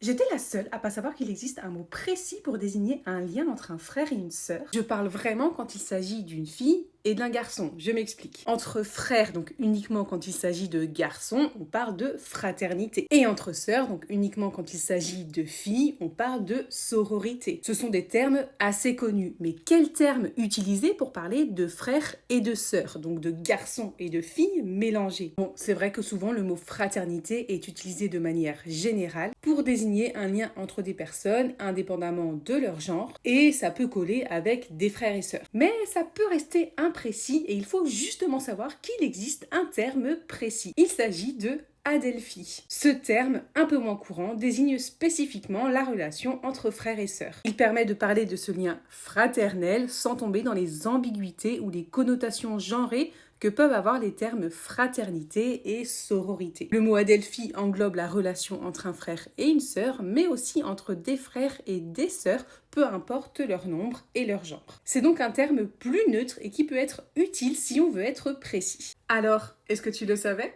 J'étais la seule à pas savoir qu'il existe un mot précis pour désigner un lien entre un frère et une sœur. Je parle vraiment quand il s'agit d'une fille et d'un garçon. Je m'explique. Entre frères, donc uniquement quand il s'agit de garçons, on parle de fraternité. Et entre sœurs, donc uniquement quand il s'agit de filles, on parle de sororité. Ce sont des termes assez connus. Mais quel terme utiliser pour parler de frères et de sœurs, donc de garçons et de filles mélangés? Bon, c'est vrai que souvent le mot fraternité est utilisé de manière générale pour désigner un lien entre des personnes indépendamment de leur genre, et ça peut coller avec des frères et sœurs. Mais ça peut rester imprécis et il faut justement savoir qu'il existe un terme précis. Il s'agit de adelphi. Ce terme, un peu moins courant, désigne spécifiquement la relation entre frères et sœurs. Il permet de parler de ce lien fraternel sans tomber dans les ambiguïtés ou les connotations genrées que peuvent avoir les termes fraternité et sororité. Le mot adelphi englobe la relation entre un frère et une sœur, mais aussi entre des frères et des sœurs, peu importe leur nombre et leur genre. C'est donc un terme plus neutre et qui peut être utile si on veut être précis. Alors, est-ce que tu le savais ?